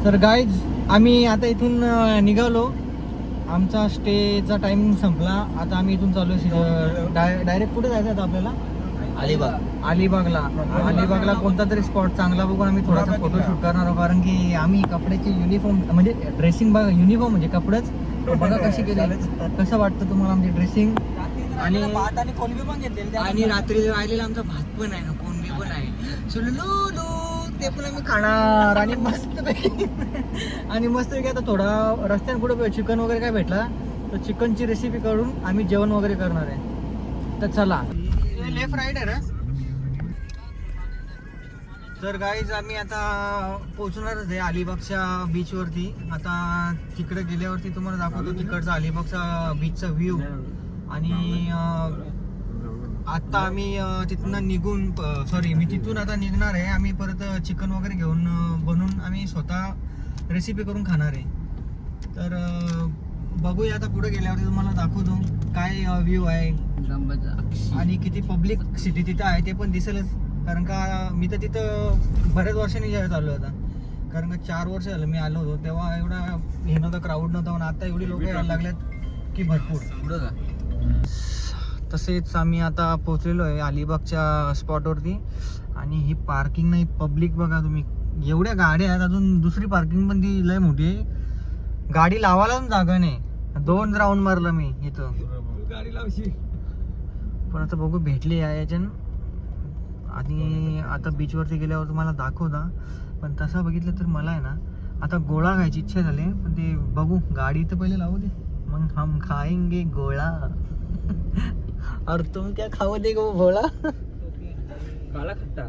तर गाईज आम्ही आता इथून निघालो. आमचा स्टेचा टाइम संपला. आता आम्ही इथून चालू डायरेक्ट कुठे जायचं आता आपल्याला? अलिबागला कोणता तरी स्पॉट चांगला बघून आम्ही थोडासा फोटोशूट करणार आहोत. कारण की आम्ही कपड्याची युनिफॉर्म म्हणजे ड्रेसिंग बघा, युनिफॉर्म म्हणजे कपडेच बघा कशी केली. कसं वाटतं तुम्हाला आमची ड्रेसिंग? आणि भात आणि कोणबी पण घेतलेले आणि रात्री राहिलेला आमचा भात पण आहे ना, कोणबी पण आहे. सुलू ते पण आम्ही खाणार आणि मस्त आणि मस्त आता थोडा रस्त्याने कुठं चिकन वगैरे काय भेटला तर चिकनची रेसिपी करून आम्ही जेवण वगैरे करणार आहे. तर चला, लेफ्ट राईट आहे ना. तर गाईज आम्ही आता पोहोचणारच आहे अलिबागच्या बीचवरती. आता तिकडे गेल्यावरती तुम्हाला दाखवतो तिकडचा अलिबागचा बीचचा व्ह्यू. आणि आता आम्ही तिथनं निघून मी तिथून आता निघणार आहे. आम्ही परत चिकन वगैरे घेऊन बनवून आम्ही स्वतः रेसिपी करून खाणार आहे. तर बघूया आता पुढे गेल्यावरती तुम्हाला दाखवतो काय व्ह्यू आहे आणि किती पब्लिक सिटी तिथं आहे ते पण दिसेलच. कारण का मी तर तिथं बऱ्याच वर्षांनी चाललो होता. कारण का 4 वर्ष झालं मी आलो होतो तेव्हा एवढा हे नव्हतं, क्राऊड नव्हता. पण आता एवढी लोक यायला लागल्यात की भरपूर. पुढं का तसेच आम्ही आता पोहोचलेलो आहे अलिबागच्या स्पॉटवरती. आणि ही पार्किंग नाही, पब्लिक बघा तुम्ही, एवढ्या गाड्या आहेत. अजून दुसरी पार्किंग पण ती लय मोठी आहे. गाडी लावायला पण जागा नाही. 2 राऊंड मारलं मी इथं गाडी लावशी. पण आता बघू भेटली याच्यानं. आणि आता बीचवरती गेल्यावर तुम्हाला दाखवता. पण तसं बघितलं तर मला आहे ना आता गोळा खायची इच्छा झाली. पण ते बघू, गाडी तर पहिले लावू दे मग हम खाएंगे गोळा. और तुम क्या खाओ दे गो भोळा? काला खट्टा.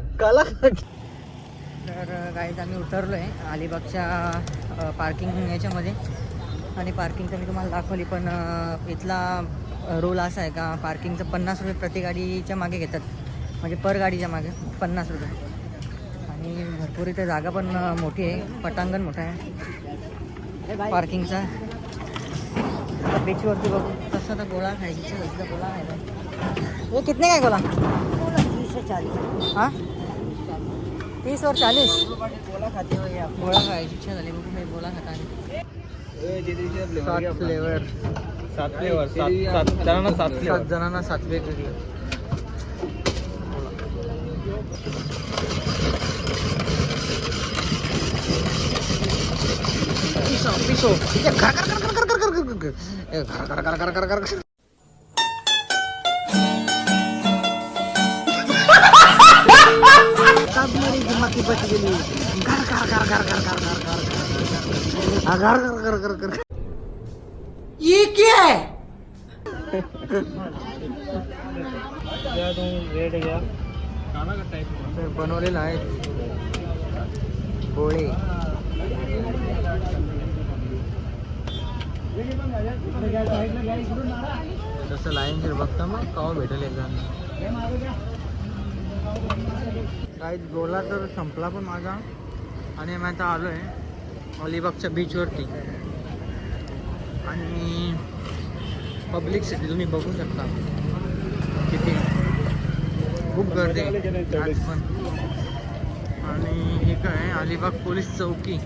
तर गाईज आम्ही उतरलो आहे अलिबागच्या पार्किंग याच्यामध्ये. आणि पार्किंग तर मी तुम्हाला दाखवली. पण इथला रूल असा आहे का पार्किंगचं 50 रुपये प्रति गाडीच्या मागे घेतात. म्हणजे पर गाडीच्या मागे 50 रुपये. आणि भरपूर इथे जागा पण मोठी आहे, पटांगण मोठं आहे पार्किंगचा. बीचवरती बघू तसं तर गोळा खायची गोळा आहे. वो कितने काय गोळा? 30 से 40. हाँ 30 और 40 गोळा खाते हो या गोळा खायची इच्छा झाली. बघू मी गोळा खाता आहे. 7 फ्लेवर 7 जणांना 7 वेगवेगळे. पिसो कर. मेरी दिमाग बच गेली. घर. ये क्या है? बनवलेला आहे गोळे. तसं लाईन बघता मग केव्हा भेटेल एकदा. काही गोला तर संपला पण माझा. आणि आम्ही आता आलो आहे अलिबागच्या बीचवरती. आणि पब्लिक सिटी तुम्ही बघू शकता किती खूप गर्दी आज पण. आणि हे काय अलिबाग पोलीस चौकी.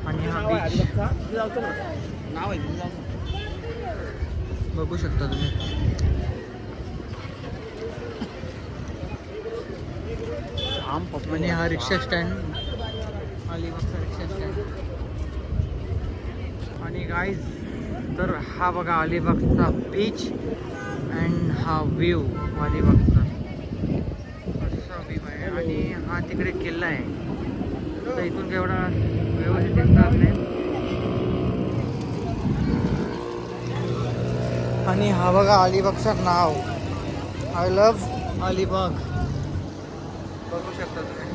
आणि हा बीच नाव आहे बघू शकता तुम्ही. आणि हा रिक्षा स्टँड, अलिबागचा रिक्षा स्टँड. आणि गाईज तर हा बघा अलिबागचा बीच अँड हा व्ह्यू अलिबागचा असा व्ह्यू आहे. आणि हा तिकडे किल्ला आहे. तर इथून केवढा व्यवस्थित दिसणार नाही. आणि हा बघा अलिबागचं नाव, आय लव्ह अलिबाग. बघू शकता तुम्ही.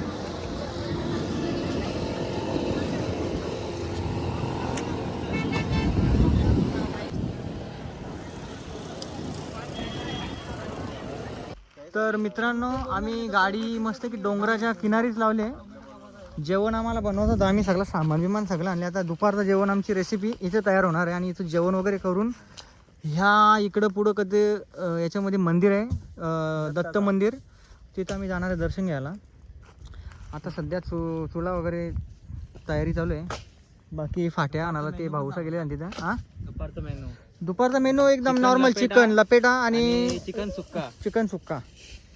तर मित्रांनो आम्ही गाडी मस्त की डोंगराच्या किनारीच लावले. जेवण आम्हाला बनवत होतं. आम्ही सगळं सामान बिमान सगळं आणले. आता दुपारचं जेवण आमची रेसिपी इथे तयार होणार आहे. आणि इथं जेवण वगैरे करून ह्या इकडं पुढं कधी याच्यामध्ये मंदिर आहे दत्त मंदिर, तिथं आम्ही जाणार आहे दर्शन घ्यायला. आता सध्या चुला वगैरे तयारी चालू आहे. बाकी फाट्या आणायला ते भाऊसा गेले आणि तिथं. हा दुपारचा मेनू एकदम नॉर्मल चिकन लपेटा आणि चिकन सुक्का. चिकन सुक्का.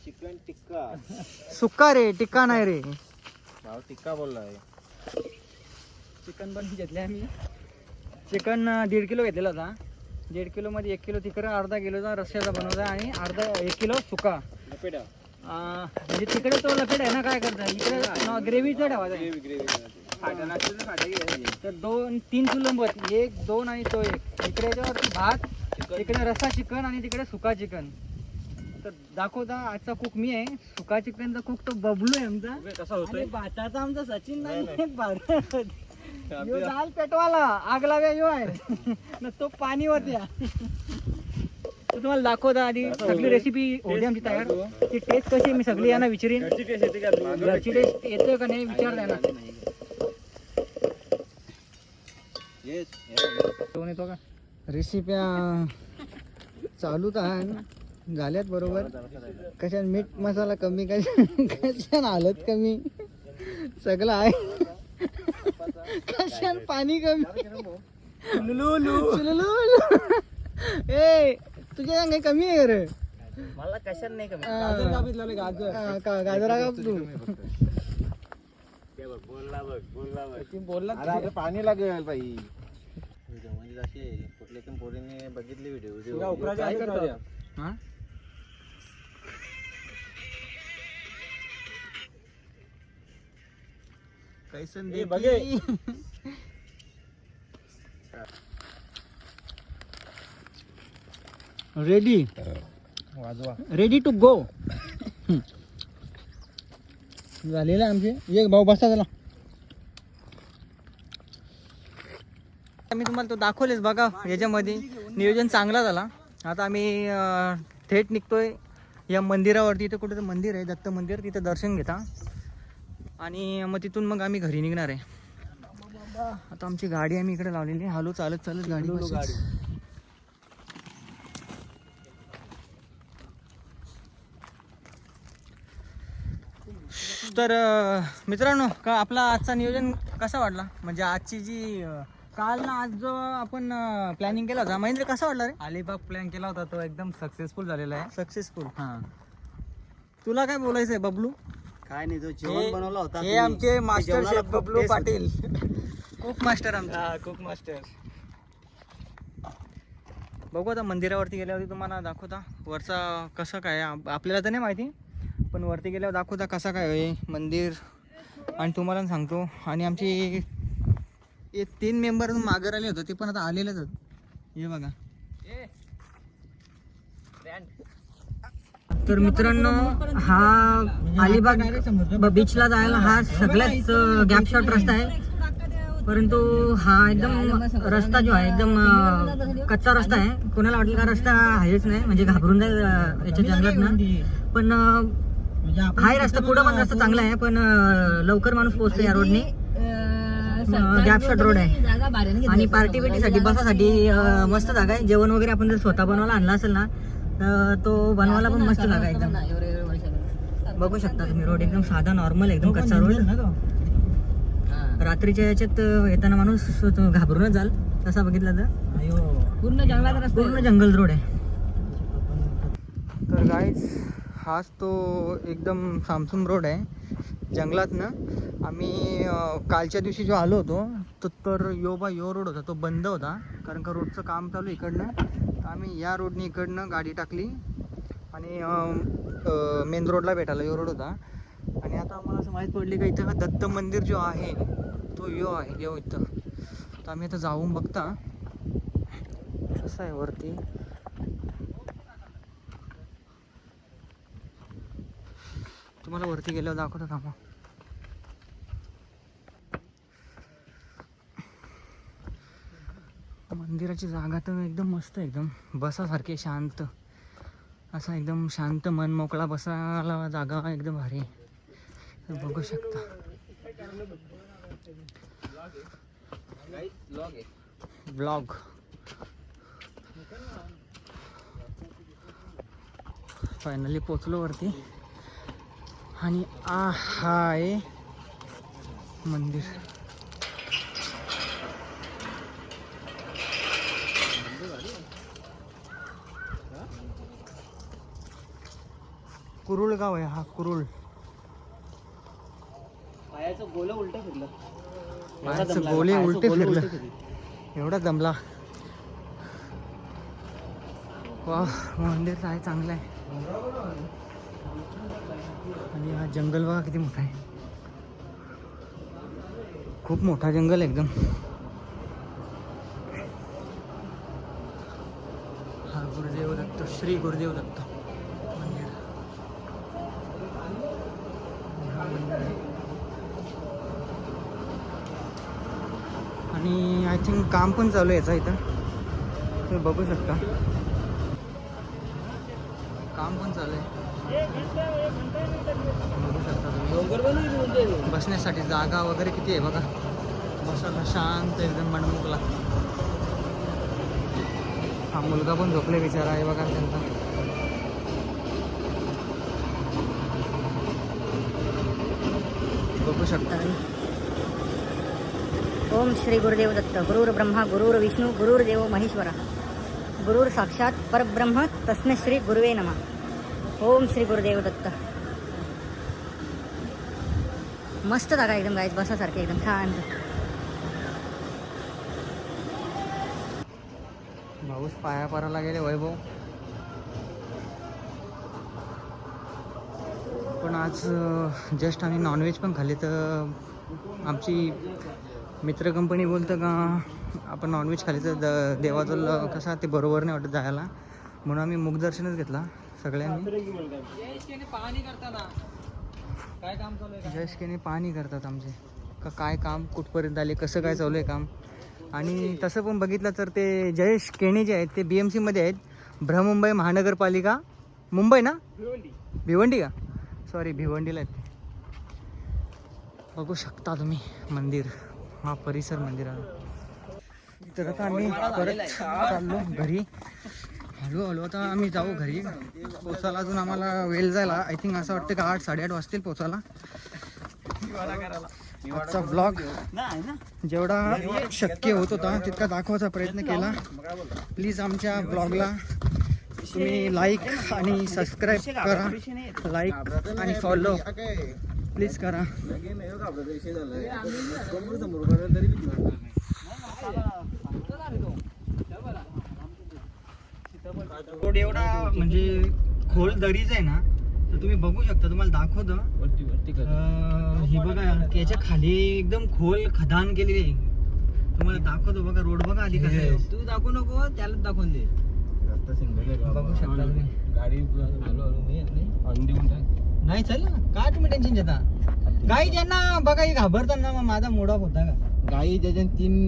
चिकन टिक्का. सुक्का रे टिक्का नाही रे. भाऊ टिक्का बोललाय. चिकन पण घेतले आम्ही. चिकन 1.5 किलो घेतलेला होता. 1.5 किलो मध्ये 1 किलो तिकडे, अर्धा किलोचा रस्स्याचा बनवता आणि 1 किलो सुका लपेटा. म्हणजे तिकडे तो लपेट आहे ना. काय करता इकडे ग्रेव्हीचा ठेवायचा. तर 2-3 चुलंबत 1, 2 आणि तो 1. इकडे याच्यावरती भात, इकडे रस्सा चिकन आणि तिकडे सुका चिकन. तर दाखवता आजचा कुक मी आहे. सुका चिकनचा कुक तो बबलू आहे आमचा. कसा होतोय? भाताचा आमचा सचिन नाही. दाल पेटवाला आग लाव्या यो आहे ना तो पाणी होत्या. तुम्हाला दाखवता आधी सगळी रेसिपी होती आमची तयार. ती टेस्ट कशी मी सगळी यांना विचारीन. घरची टेस्ट येतोय का नाही विचारताय ना. येतो का रेसिप्या चालूच आहे झाल्यात बरोबर. कशात मीठ मसाला कमी, कशात हालत कमी, सगळं आहे. कशात पाणी कमी. ए तुझ्या काही कमी आहे रे. मला कशात नाही कमी. गाजरा काप तू. बोलला पाणी लागेल बाई. म्हणजे अशी कुठल्या पण पोरीने बघितली व्हिडिओ. काय करतो? हा कैसन दे बघे. रेडी वाजवा. Ready to go. झालेलं आमचे. एक भाऊ बसा झाला. मी तुम्हाला तो दाखवलेच बघा. याच्यामध्ये नियोजन चांगला झाला. आता आम्ही थेट निघतोय या मंदिरावरती. इथं कुठं मंदिर आहे दत्त मंदिर. तिथं दर्शन घेता आणि मग तिथून मग आम्ही घरी निघणार आहे. आता आमची गाडी आम्ही इकडे लावलेली. हालो चालत चालत गाडी. तर मित्रांनो का आपला आजचा नियोजन कसा वाटला. म्हणजे आजची जी काल ना आज जो आपण प्लॅनिंग केला होता महेंद्र कसा वाटला रे. अलिबाग प्लॅन केला होता तो एकदम सक्सेसफुल झालेला आहे. सक्सेसफुल. हां तुला काय बोलायचं आहे बबलू. काय नाही तो जेवण बनवला होता. हे आमचे master chef Bablu Patil. Cook master आमचा. Cook master. बघू आता मंदिरावरती गेल्यावरती तुम्हाला दाखवता वरचा कसं काय. आपल्याला तर नाही माहिती पण वरती गेल्यावर दाखवता कसा काय आहे मंदिर आणि तुम्हाला सांगतो. आणि आमची 3 मेंबर मागे आले होते ते पण आता आलेलेच आहेत. हे बघा. तर मित्रांनो हा अलिबाग बीचला जायला हा सगळ्यात गॅप शॉट रस्ता आहे. परंतु हा एकदम रस्ता जो आहे एकदम कच्चा रस्ता आहे. कोणाला वाटलं का रस्ता आहेच नाही म्हणजे घाबरून जाईल याच्या जंगलात ना. पण हाय रस्ता पुढं पण रस्ता चांगला आहे. पण लवकर माणूस पोहोचतो या रोडने. गॅप शॉट रोड आहे आणि पार्टी बिटीसाठी बसासाठी मस्त जागा आहे. जेवण वगैरे आपण जर स्वतः बनवायला आणला असेल ना तर तो बनवायला पण मस्त जागा आहे एकदम. बघू शकता तुम्ही रोड एकदम साधा नॉर्मल एकदम कच्चा रोड. रात्रीच्या याच्यात येताना माणूस घाबरूनच जाल तसा बघितला तर. पूर्ण जंगलात रस्ता, पूर्ण जंगल रोड आहे. तर गाईज हाच तो एकदम सामसूम रोड आहे जंगलातनं. आम्ही कालच्या दिवशी जो आलो होतो तर यो रोड होता तो बंद होता कारण का रोडचं काम चालू इकडनं. तर आम्ही या रोडने इकडनं गाडी टाकली आणि मेन रोडला भेटायला यो रोड होता. आणि आता आम्हाला असं माहीत पडली का इथं दत्त मंदिर जो आहे तो आहे इथं. तर आम्ही आता जाऊन बघता कसं आहे वरती. तुम्हाला वरती गेल्यावर दाखवतो थांबा. मंदिराची जागा तर एकदम मस्त एकदम बसासारखी शांत असा एकदम शांत मन मोकळा बसायला जागा एकदम भारी. बघू शकता ब्लॉग. फायनली पोचलो वरती आणि हा आहे मंदिर. कुरुळ गाव आहे हा. कुरुळ. पायाचं गोल उलट फिरलं. पायाचं गोले उलटे फिरलं. एवढा दमला. वा, मंदिर आहे चांगलं आहे. आणि हा जंगल बघा किती मोठा आहे. खूप मोठा जंगल एकदम. हा गुरुदेव दत्त, श्री गुरुदेव दत्त मंदिर. हा मंदिर आहे. आणि आय थिंक काम पण चालू आहे याचा इथं. तुम्ही बघू शकता काम पण चालू आहे. बघू शकता तुम्ही. बसण्यासाठी जागा वगैरे किती आहे बघा. बसायला शांत एकदम मनमुकला. हा मुलगा पण झोपले बिचारा आहे बघा त्यांचा. बघू शकता. ओम श्री गुरुदेव दत्त. गुरुर ब्रह्मा गुरुर विष्णू गुरुर्देव महेश्वरा. गुरुर साक्षात परब्रह्म तस्मै श्री गुरुवे नमः. ओम श्री गुरुदेव दत्त. मस्त जागा एकदम गाईज, बसासारखे एकदम छान. भाऊस पाया परायला गेले वैभव. पण आज जस्ट आम्ही नॉनव्हेज पण खाल्ले. तर आमची मित्र कंपनी बोलतं का आपण नॉनव्हेज खाल्ले तर देवाचं कसं ते बरोबर नाही वाटत जायला. म्हणून आम्ही मुखदर्शनच घेतला सगळ्यांनी. पाहणी करताना काय काम चालू आहे. जयेशकेने पाहणी करतात आमचे का काय काम कुठपर्यंत आले, कसं काय चालू आहे काम. आणि तसं पण बघितलं तर ते जयेश केणे जे आहेत ते BMC मध्ये आहेत. बृहमुंबई महानगरपालिका मुंबई ना, भिवंडी का, सॉरी भिवंडीला आहेत. बघू शकता तुम्ही मंदिर, हा परिसर मंदिराला. तर आता आम्ही परत चाललो घरी. हळूहळू आता आम्ही जाऊ घरी. पोचायला अजून आम्हाला वेळ जायला. आय थिंक असं वाटतं का 8-8:30 वाजतील पोचायला. आजचा ब्लॉग जेवढा शक्य होत होता तितका दाखवायचा प्रयत्न केला. प्लीज आमच्या ब्लॉगला तुम्ही लाईक आणि सबस्क्राईब करा. लाईक आणि फॉलो प्लीज करा. रोड एवढा म्हणजे खोल दरीच आहे ना, तर तुम्ही बघू शकता. तुम्हाला दाखवतो ही बघा की याच्या खाली एकदम खोल खदान केलेली आहे. तुम्हाला दाखवतो बघा. रोड बघा आधी कसं आहे. तू दाखवू नको, त्याला दाखवून दे. बघू शकता तुम्ही. गाडी नाही चल ना, काय तुम्ही टेन्शन घेता. गाई ज्यांना बघा ही घाबरतात ना, मग माझा मूड ऑफ होता का. गाई ज्याच्या 3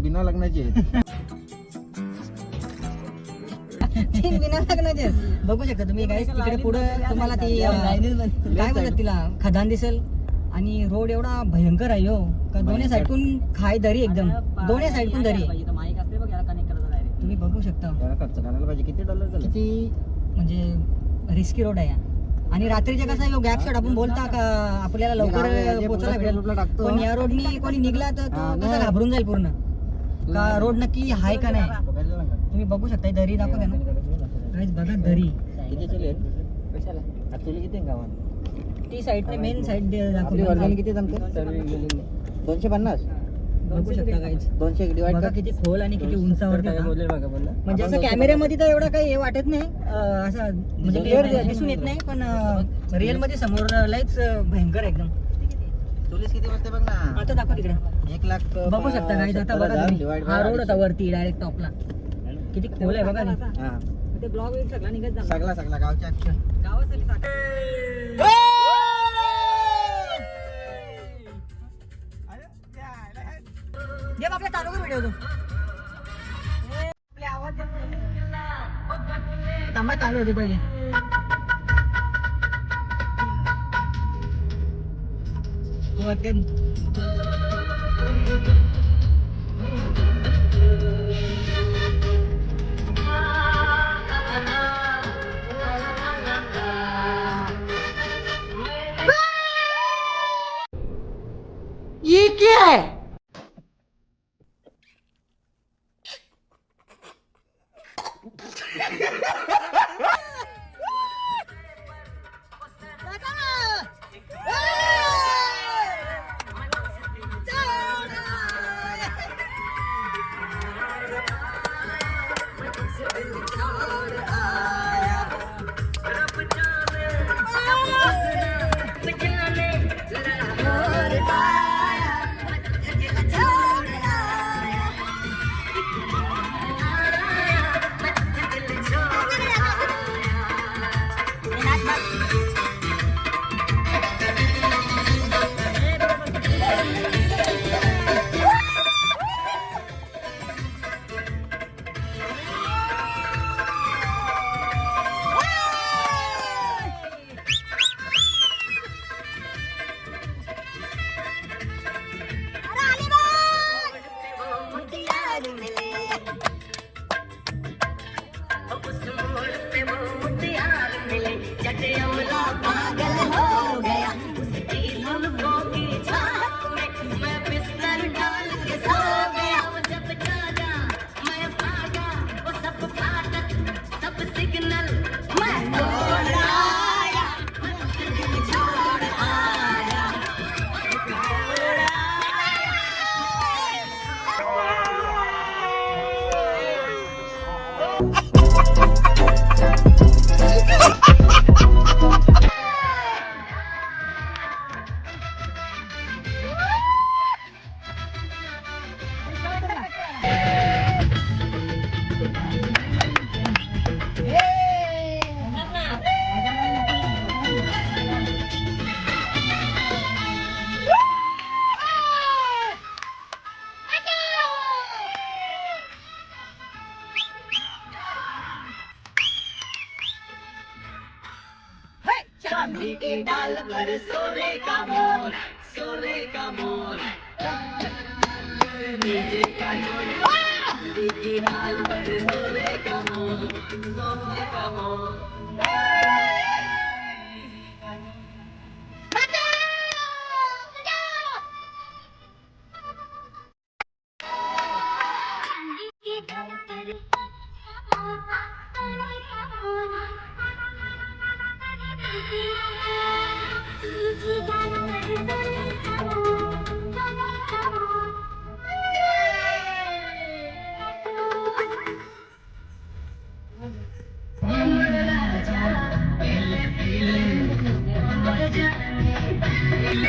बिना लग्नाची आहेत. 3 बिना लग्नाचे बघू शकता तुम्ही गाईज. तिकडे पुढे तुम्हाला ती काय बोलतात तिला, खदान दिसेल. आणि रोड एवढा भयंकर आहे हो का. दोन्ही साईडून खाय दरी एकदम. दोन्ही साईडून दरी आहे. तुम्ही बघू शकता खर्च करायला पाहिजे. किती $? किती म्हणजे रिस्की रोड आहे. आणि रात्रीच्या कसं आहे गॅप शॉट आपण बोलता का आपल्याला लवकर पोहोचायला भेटेल. पण या रोडनी कोणी निघला तर तो कसा घाबरून जाईल पूर्ण का रोड नक्की हाय का नाही. तुम्ही बघू शकता दरी दाखवते ना गाईज. बघा दरी किती चलेल कशाला. ऍक्च्युअली किती गावात ती साईडने मेन साईड दाखवते. वर्गणी किती जमते. 250. बघू शकता गाईज. 200 डिवाइड बघा किती खोल आणि किती उंचावरती होता. म्हणजे असं कॅमेऱ्यामध्ये तर एवढा काही हे वाटत नाही. असं म्हणजे क्लिअर दिसून येत नाही. पण रिअल मध्ये समोर लयच भयंकर एकदम. पोलीस किती वाजता बघ ना. आता दाखव तिकडे. 1 लाख बघू शकता गाईज. आता बघा तुम्ही हा रोड होता वरती डायरेक्ट टॉपला. किती खोल आहे बघा. हा ते ब्लॉग सगळा निघत झाला. सगळा गावच्या गावासाठी दे आपल्या चालू कर व्हिडिओ. तो आवाज थांबा चालू होते पहिले.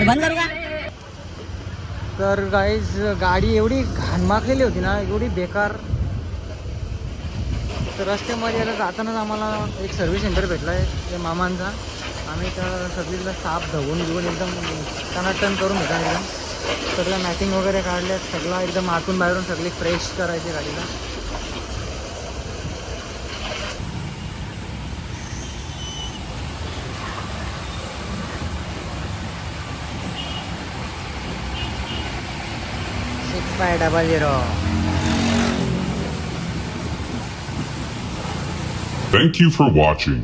बंद करू का? तर गाईज गाडी एवढी घाणमाखलेली होती ना, एवढी बेकार. तर रस्त्यामध्ये आता जातानाच आम्हाला एक सर्व्हिस सेंटर भेटला आहे मामांचा. आम्ही तर सगळीला साफ धुवून घेऊन एकदम टनाटन करून घेता एकदम सगळं मॅटिंग वगैरे काढल्यात, सगळं एकदम आतून बाहेरून सगळी फ्रेश करायची गाडीला. Thank you for watching.